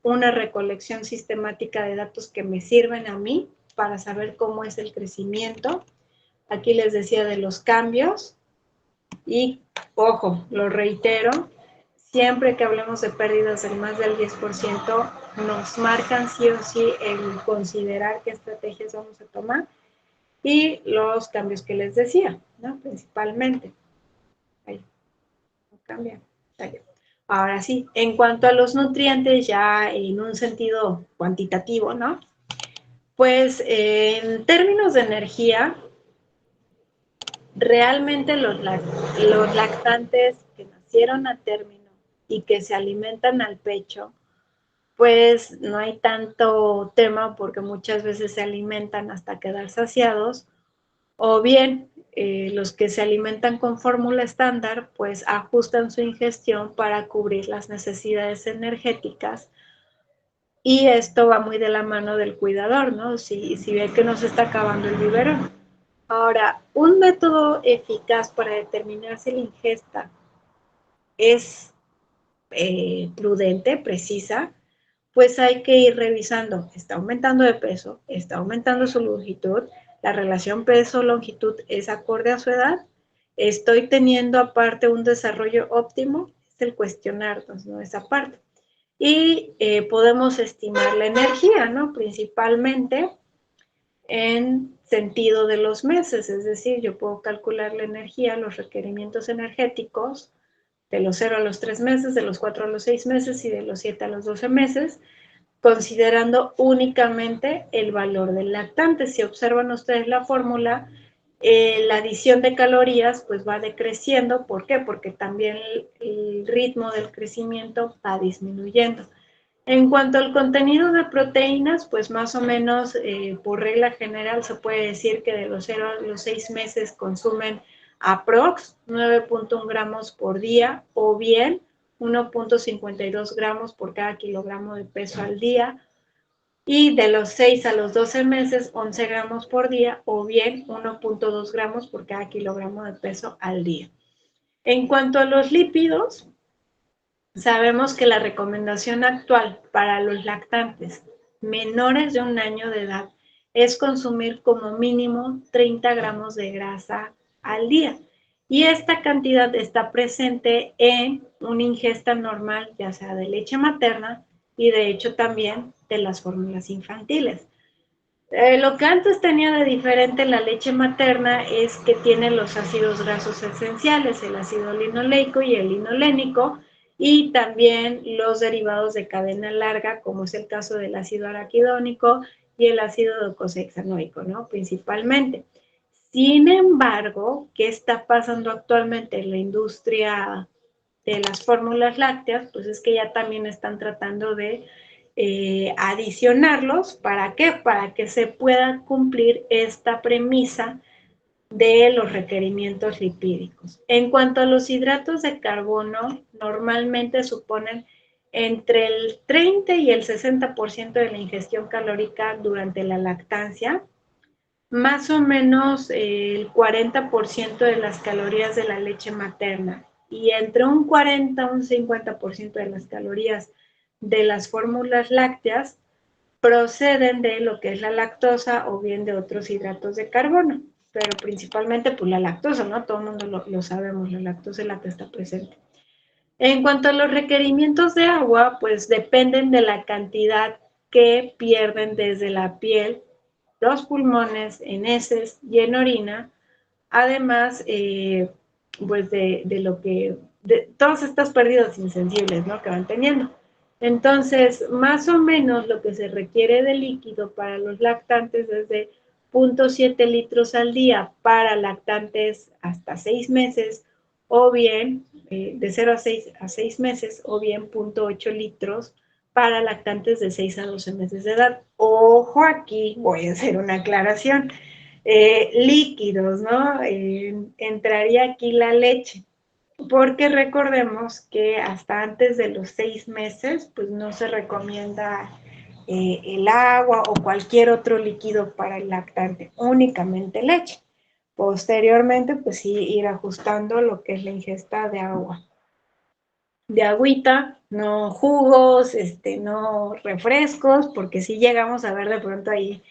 Speaker 1: una recolección sistemática de datos que me sirven a mí para saber cómo es el crecimiento. Aquí les decía de los cambios. Y, ojo, lo reitero, siempre que hablemos de pérdidas del más del 10%, nos marcan sí o sí el considerar qué estrategias vamos a tomar y los cambios que les decía, ¿no? Principalmente. Ahí, no cambia. Ahí. Ahora sí, en cuanto a los nutrientes, ya en un sentido cuantitativo, ¿no? Pues en términos de energía, realmente los lactantes que nacieron a término y que se alimentan al pecho, pues no hay tanto tema porque muchas veces se alimentan hasta quedar saciados, o bien los que se alimentan con fórmula estándar, pues ajustan su ingestión para cubrir las necesidades energéticas. Y esto va muy de la mano del cuidador, ¿no? Si ve que no se está acabando el biberón. Ahora, un método eficaz para determinar si la ingesta es prudente, precisa, pues hay que ir revisando. Está aumentando de peso, está aumentando su longitud, la relación peso-longitud es acorde a su edad, estoy teniendo aparte un desarrollo óptimo, es el cuestionarnos, ¿no? Esa parte. Y podemos estimar la energía, ¿no? Principalmente en sentido de los meses, es decir, yo puedo calcular la energía, los requerimientos energéticos de los 0 a los 3 meses, de los 4 a los 6 meses y de los 7 a los 12 meses, considerando únicamente el valor del lactante. Si observan ustedes la fórmula, la adición de calorías pues va decreciendo. ¿Por qué? Porque también el ritmo del crecimiento va disminuyendo. En cuanto al contenido de proteínas, pues más o menos por regla general se puede decir que de los 0 a los 6 meses consumen aprox 9.1 gramos por día o bien 1.52 gramos por cada kilogramo de peso al día, y de los 6 a los 12 meses 11 gramos por día o bien 1.2 gramos por cada kilogramo de peso al día. En cuanto a los lípidos, sabemos que la recomendación actual para los lactantes menores de 1 año de edad es consumir como mínimo 30 gramos de grasa al día. Y esta cantidad está presente en una ingesta normal, ya sea de leche materna y de hecho también de las fórmulas infantiles. Lo que antes tenía de diferente la leche materna es que tiene los ácidos grasos esenciales, el ácido linoleico y el linolénico, y también los derivados de cadena larga, como es el caso del ácido araquidónico y el ácido docosahexaenoico, ¿no? Principalmente. Sin embargo, ¿qué está pasando actualmente en la industria de las fórmulas lácteas? Pues es que ya también están tratando de adicionarlos. ¿Para qué? Para que se pueda cumplir esta premisa de los requerimientos lipídicos. En cuanto a los hidratos de carbono, normalmente suponen entre el 30 y el 60% de la ingestión calórica durante la lactancia, más o menos el 40% de las calorías de la leche materna y entre un 40 a un 50% de las calorías de las fórmulas lácteas proceden de lo que es la lactosa o bien de otros hidratos de carbono, pero principalmente pues la lactosa, ¿no? Todo el mundo lo sabemos, la lactosa es la que está presente. En cuanto a los requerimientos de agua, pues dependen de la cantidad que pierden desde la piel, los pulmones, en heces y en orina, además pues de lo que, de todas estas pérdidas insensibles, ¿no? Que van teniendo. Entonces, más o menos lo que se requiere de líquido para los lactantes es de 0.7 litros al día para lactantes hasta 6 meses, o bien de 0 a 6 meses, o bien 0.8 litros para lactantes de 6 a 12 meses de edad. Ojo, aquí voy a hacer una aclaración. Líquidos, ¿no? Entraría aquí la leche, porque recordemos que hasta antes de los 6 meses, pues no se recomienda el agua o cualquier otro líquido para el lactante, únicamente leche. Posteriormente, pues sí, ir ajustando lo que es la ingesta de agua. De agüita, no jugos, no refrescos, porque sí llegamos a ver de pronto ahí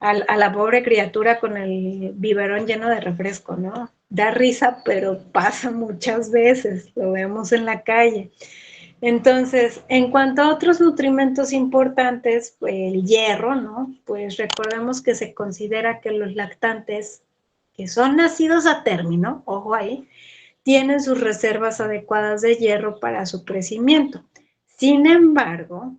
Speaker 1: a la pobre criatura con el biberón lleno de refresco, ¿no? Da risa, pero pasa muchas veces, lo vemos en la calle. Entonces, en cuanto a otros nutrimentos importantes, pues el hierro, ¿no? Pues recordemos que se considera que los lactantes que son nacidos a término, ojo ahí, tienen sus reservas adecuadas de hierro para su crecimiento. Sin embargo,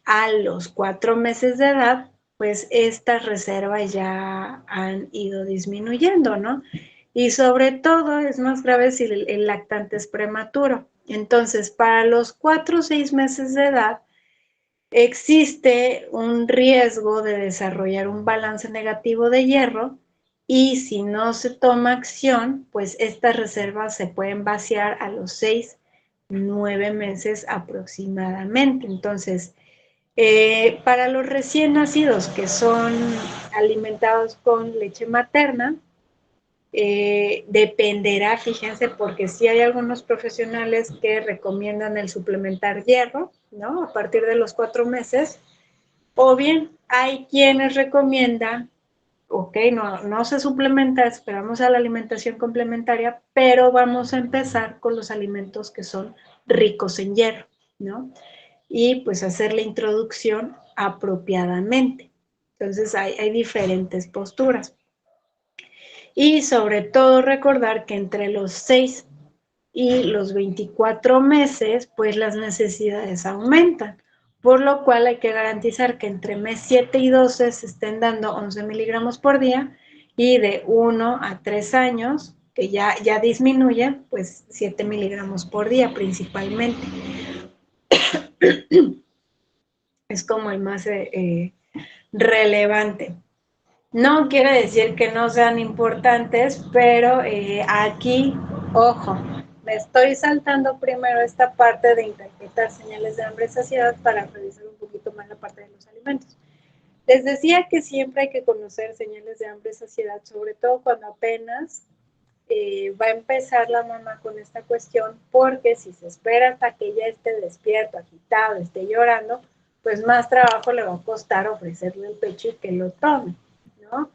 Speaker 1: a los 4 meses de edad, pues estas reservas ya han ido disminuyendo, ¿no? Y sobre todo es más grave si el lactante es prematuro. Entonces, para los 4 o 6 meses de edad, existe un riesgo de desarrollar un balance negativo de hierro y si no se toma acción, pues estas reservas se pueden vaciar a los 6, 9 meses aproximadamente. Entonces, para los recién nacidos que son alimentados con leche materna, dependerá, fíjense, porque sí hay algunos profesionales que recomiendan el suplementar hierro, ¿no? A partir de los 4 meses, o bien hay quienes recomiendan, ok, no se suplementa, esperamos a la alimentación complementaria, pero vamos a empezar con los alimentos que son ricos en hierro, ¿no? Y pues hacer la introducción apropiadamente. Entonces hay diferentes posturas. Y sobre todo recordar que entre los 6 y los 24 meses, pues las necesidades aumentan, por lo cual hay que garantizar que entre mes 7 y 12 se estén dando 11 miligramos por día y de 1 a 3 años, que ya disminuye, pues 7 miligramos por día principalmente. Es como el más relevante. No quiere decir que no sean importantes, pero aquí, ojo, me estoy saltando primero esta parte de interpretar señales de hambre y saciedad para revisar un poquito más la parte de los alimentos. Les decía que siempre hay que conocer señales de hambre y saciedad, sobre todo cuando apenas va a empezar la mamá con esta cuestión, porque si se espera hasta que ella esté despierto, agitado, esté llorando, pues más trabajo le va a costar ofrecerle el pecho y que lo tome, ¿no?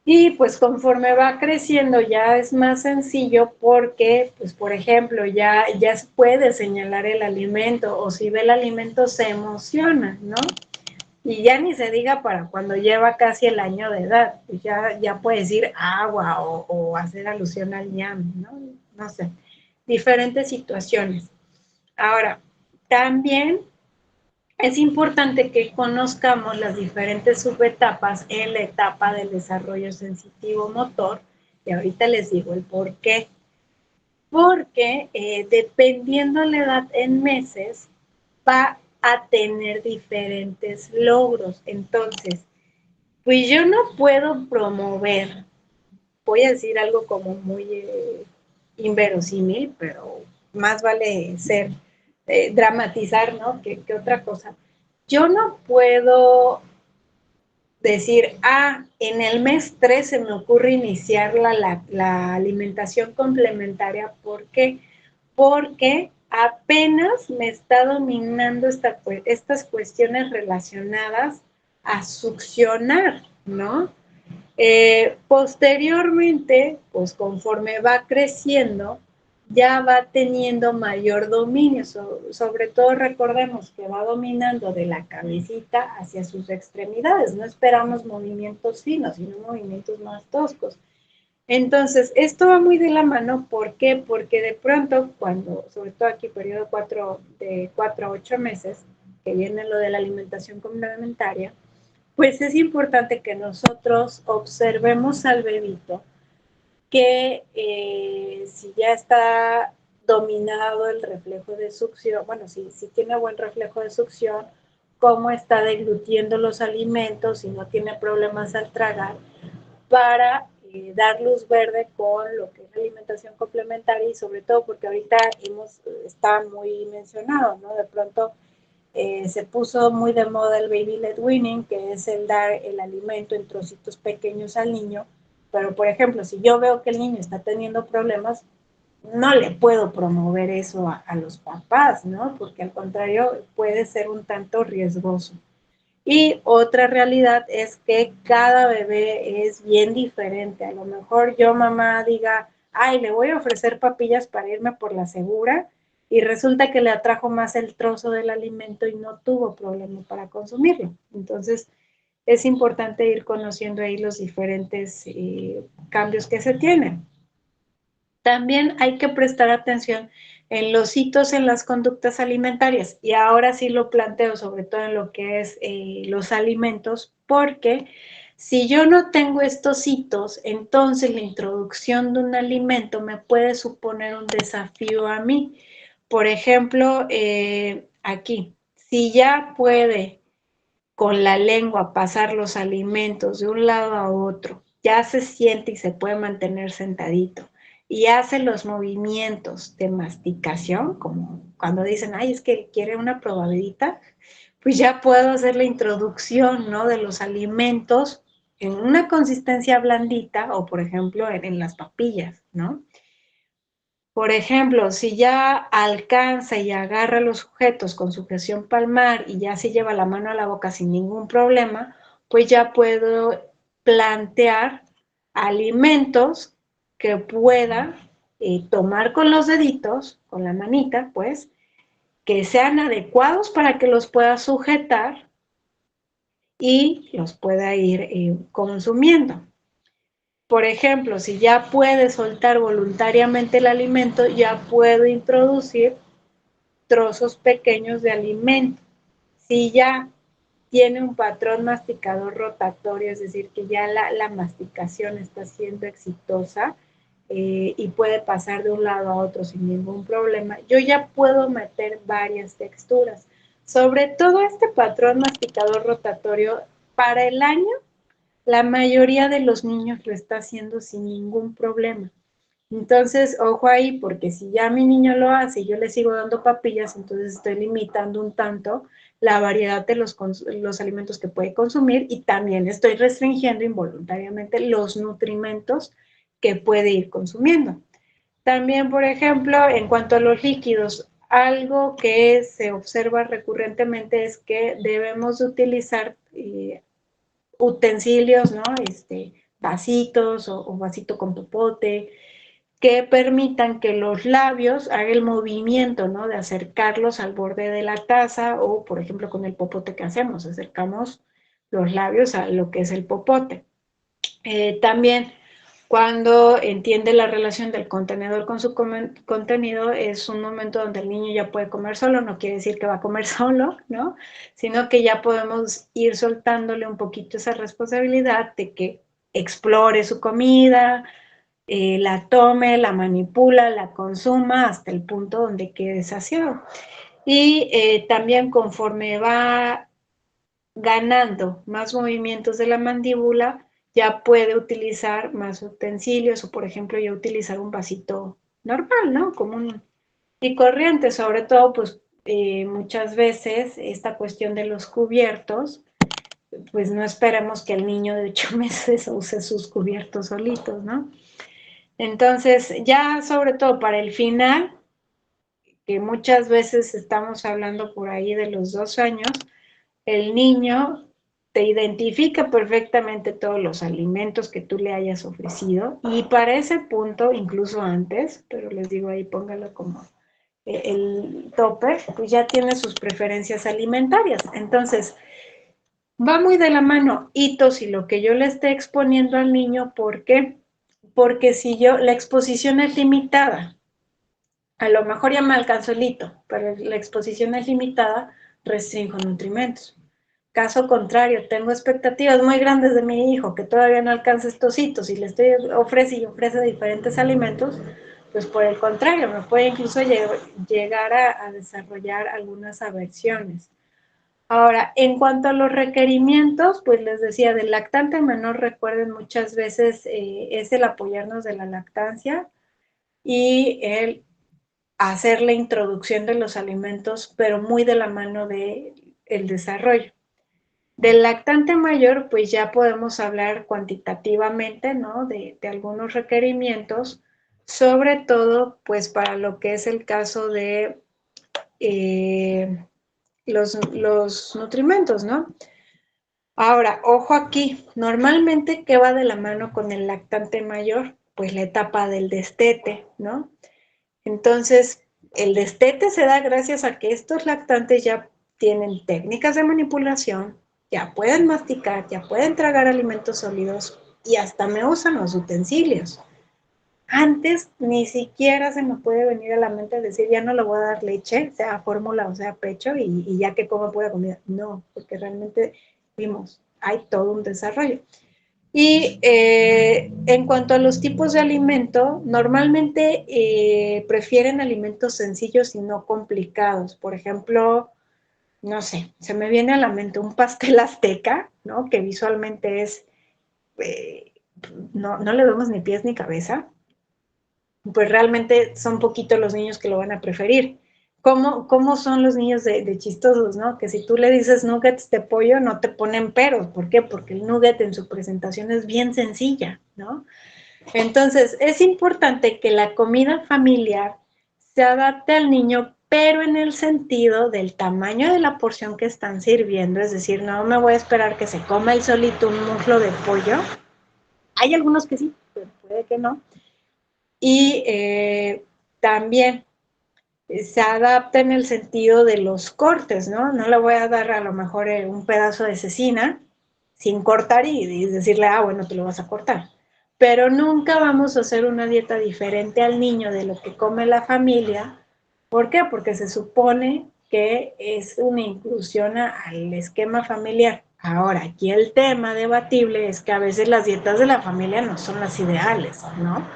Speaker 1: Y pues conforme va creciendo ya es más sencillo porque, pues por ejemplo, ya puede señalar el alimento o si ve el alimento se emociona, ¿no? Y ya ni se diga para cuando lleva casi el año de edad, pues ya puede decir agua o hacer alusión al ñam, ¿no? No sé, diferentes situaciones. Ahora, también es importante que conozcamos las diferentes subetapas en la etapa del desarrollo sensitivo motor, y ahorita les digo el por qué. Porque dependiendo la edad en meses, va a tener diferentes logros. Entonces, pues yo no puedo promover, voy a decir algo como muy inverosímil, pero más vale ser, dramatizar, ¿no? Que otra cosa. Yo no puedo decir, en el mes 3 se me ocurre iniciar la alimentación complementaria. ¿Por qué? Porque apenas me está dominando estas cuestiones relacionadas a succionar, ¿no? Posteriormente, pues conforme va creciendo, ya va teniendo mayor dominio, sobre todo recordemos que va dominando de la cabecita hacia sus extremidades, no esperamos movimientos finos, sino movimientos más toscos. Entonces, esto va muy de la mano, ¿por qué? Porque de pronto, cuando, sobre todo aquí, periodo de 4 a 8 meses, que viene lo de la alimentación complementaria, pues es importante que nosotros observemos al bebito que si ya está dominado el reflejo de succión, bueno, si tiene buen reflejo de succión, cómo está deglutiendo los alimentos, si no tiene problemas al tragar, para dar luz verde con lo que es la alimentación complementaria y sobre todo porque ahorita está muy mencionado, ¿no? De pronto se puso muy de moda el baby led weaning, que es el dar el alimento en trocitos pequeños al niño, pero por ejemplo, si yo veo que el niño está teniendo problemas, no le puedo promover eso a los papás, ¿no? Porque al contrario puede ser un tanto riesgoso. Y otra realidad es que cada bebé es bien diferente. A lo mejor yo, mamá, diga, ay, le voy a ofrecer papillas para irme por la segura, y resulta que le atrajo más el trozo del alimento y no tuvo problema para consumirlo. Entonces, es importante ir conociendo ahí los diferentes cambios que se tienen. También hay que prestar atención en los hitos en las conductas alimentarias. Y ahora sí lo planteo, sobre todo en lo que es los alimentos, porque si yo no tengo estos hitos, entonces la introducción de un alimento me puede suponer un desafío a mí. Por ejemplo, aquí, si ya puede con la lengua pasar los alimentos de un lado a otro, ya se siente y se puede mantener sentadito y hace los movimientos de masticación, como cuando dicen, ay, es que quiere una probadita, pues ya puedo hacer la introducción, ¿no? De los alimentos en una consistencia blandita o, por ejemplo, en las papillas, ¿no? Por ejemplo, si ya alcanza y agarra los sujetos con sujeción palmar y ya se lleva la mano a la boca sin ningún problema, pues ya puedo plantear alimentos que pueda tomar con los deditos, con la manita, pues, que sean adecuados para que los pueda sujetar y los pueda ir consumiendo. Por ejemplo, si ya puede soltar voluntariamente el alimento, ya puedo introducir trozos pequeños de alimento. Si ya tiene un patrón masticador rotatorio, es decir, que ya la masticación está siendo exitosa y puede pasar de un lado a otro sin ningún problema, yo ya puedo meter varias texturas. Sobre todo este patrón masticador rotatorio, para el año la mayoría de los niños lo está haciendo sin ningún problema. Entonces, ojo ahí, porque si ya mi niño lo hace y yo le sigo dando papillas, entonces estoy limitando un tanto la variedad de los alimentos que puede consumir y también estoy restringiendo involuntariamente los nutrimentos que puede ir consumiendo. También, por ejemplo, en cuanto a los líquidos, algo que se observa recurrentemente es que debemos de utilizar utensilios, ¿no? Vasitos o vasito con popote, que permitan que los labios hagan el movimiento, ¿no? De acercarlos al borde de la taza o, por ejemplo, con el popote que hacemos, acercamos los labios a lo que es el popote. También, cuando entiende la relación del contenedor con su contenido, es un momento donde el niño ya puede comer solo, no quiere decir que va a comer solo, ¿no? Sino que ya podemos ir soltándole un poquito esa responsabilidad de que explore su comida, la tome, la manipula, la consuma hasta el punto donde quede saciado. Y también conforme va ganando más movimientos de la mandíbula, ya puede utilizar más utensilios o, por ejemplo, ya utilizar un vasito normal, ¿no? Común y corriente, sobre todo, pues muchas veces esta cuestión de los cubiertos, pues no esperemos que el niño de 8 meses use sus cubiertos solitos, ¿no? Entonces, ya sobre todo para el final, que muchas veces estamos hablando por ahí de los 2 años, el niño te identifica perfectamente todos los alimentos que tú le hayas ofrecido y para ese punto, incluso antes, pero les digo ahí póngalo como el tope, pues ya tiene sus preferencias alimentarias. Entonces, va muy de la mano hitos y lo que yo le esté exponiendo al niño, ¿por qué? porque si la exposición es limitada, a lo mejor ya me alcanzó el hito, pero la exposición es limitada, restringo nutrimentos. Caso contrario, tengo expectativas muy grandes de mi hijo que todavía no alcanza estos hitos y le estoy ofrece diferentes alimentos, pues por el contrario, me puede incluso llegar a desarrollar algunas aversiones. Ahora, en cuanto a los requerimientos, pues les decía, del lactante menor, recuerden muchas veces es el apoyarnos de la lactancia y el hacer la introducción de los alimentos, pero muy de la mano del desarrollo. Del lactante mayor, pues ya podemos hablar cuantitativamente, ¿no? De algunos requerimientos, sobre todo, pues para lo que es el caso de los nutrimentos, ¿no? Ahora, ojo aquí, normalmente, ¿qué va de la mano con el lactante mayor? Pues la etapa del destete, ¿no? Entonces, el destete se da gracias a que estos lactantes ya tienen técnicas de manipulación, ya pueden masticar, ya pueden tragar alimentos sólidos y hasta me usan los utensilios. Antes ni siquiera se me puede venir a la mente decir, ya no le voy a dar leche, sea fórmula o sea pecho, y ya que como pura comida. No, porque realmente vimos, hay todo un desarrollo. Y en cuanto a los tipos de alimento, normalmente prefieren alimentos sencillos y no complicados. Por ejemplo, no sé, se me viene a la mente un pastel azteca, ¿no? Que visualmente es, eh, no le vemos ni pies ni cabeza. Pues realmente son poquitos los niños que lo van a preferir. ¿Cómo son los niños de chistosos, no? Que si tú le dices nuggets de pollo, no te ponen peros. ¿Por qué? Porque el nugget en su presentación es bien sencilla, ¿no? Entonces, es importante que la comida familiar se adapte al niño, pero en el sentido del tamaño de la porción que están sirviendo. Es decir, no me voy a esperar que se coma el solito un muslo de pollo. Hay algunos que sí, pero puede que no. Y también se adapta en el sentido de los cortes, ¿no? No le voy a dar a lo mejor un pedazo de cecina sin cortar y decirle, bueno, te lo vas a cortar. Pero nunca vamos a hacer una dieta diferente al niño de lo que come la familia. ¿Por qué? Porque se supone que es una inclusión al esquema familiar. Ahora, aquí el tema debatible es que a veces las dietas de la familia no son las ideales, ¿no?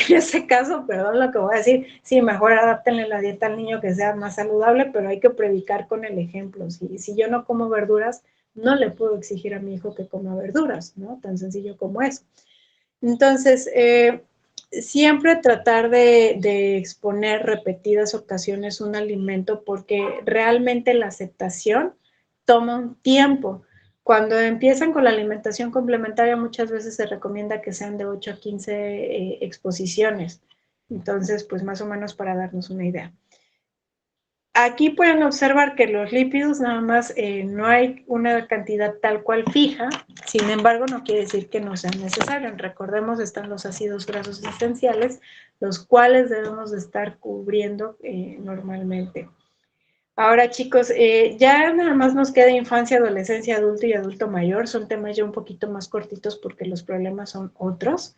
Speaker 1: En ese caso, perdón lo que voy a decir, sí, mejor adáptenle la dieta al niño que sea más saludable, pero hay que predicar con el ejemplo. Si yo no como verduras, no le puedo exigir a mi hijo que coma verduras, ¿no? Tan sencillo como eso. Entonces, siempre tratar de exponer repetidas ocasiones un alimento porque realmente la aceptación toma un tiempo. Cuando empiezan con la alimentación complementaria, muchas veces se recomienda que sean de 8 a 15 exposiciones. Entonces, pues más o menos para darnos una idea. Aquí pueden observar que los lípidos nada más no hay una cantidad tal cual fija, sin embargo no quiere decir que no sean necesarios. Recordemos, están los ácidos grasos esenciales, los cuales debemos de estar cubriendo normalmente. Ahora chicos, ya nada más nos queda infancia, adolescencia, adulto y adulto mayor. Son temas ya un poquito más cortitos porque los problemas son otros.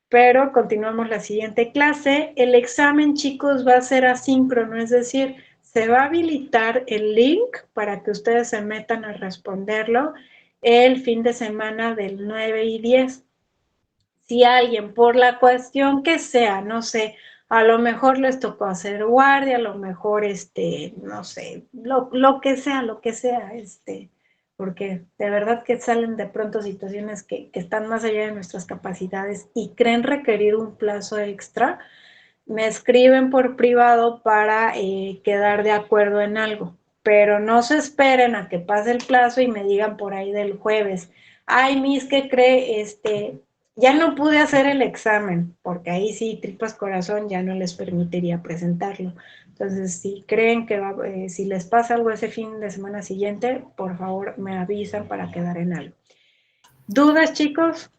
Speaker 1: Pero continuamos la siguiente clase. El examen, chicos, va a ser asíncrono, es decir, se va a habilitar el link para que ustedes se metan a responderlo el fin de semana del 9 y 10. Si alguien, por la cuestión que sea, no sé, a lo mejor les tocó hacer guardia, a lo mejor, no sé, lo que sea, porque de verdad que salen de pronto situaciones que están más allá de nuestras capacidades y creen requerir un plazo extra, me escriben por privado para quedar de acuerdo en algo, pero no se esperen a que pase el plazo y me digan por ahí del jueves, ay, Miss, ¿qué cree? Ya no pude hacer el examen, porque ahí sí, tripas corazón, ya no les permitiría presentarlo. Entonces, si creen que si les pasa algo ese fin de semana siguiente, por favor me avisan para quedar en algo. ¿Dudas, chicos?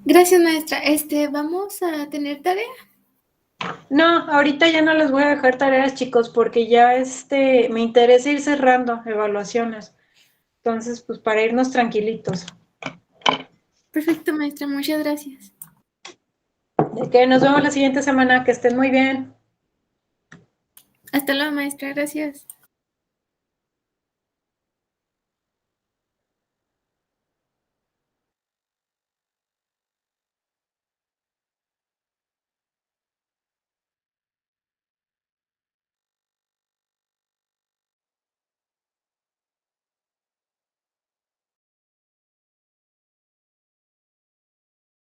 Speaker 3: Gracias, maestra. ¿Vamos a tener tarea?
Speaker 1: No, ahorita ya no les voy a dejar tareas, chicos, porque ya me interesa ir cerrando evaluaciones. Entonces, pues para irnos tranquilitos.
Speaker 3: Perfecto, maestra, muchas gracias.
Speaker 1: De que nos vemos la siguiente semana, que estén muy bien.
Speaker 3: Hasta luego, maestra, gracias.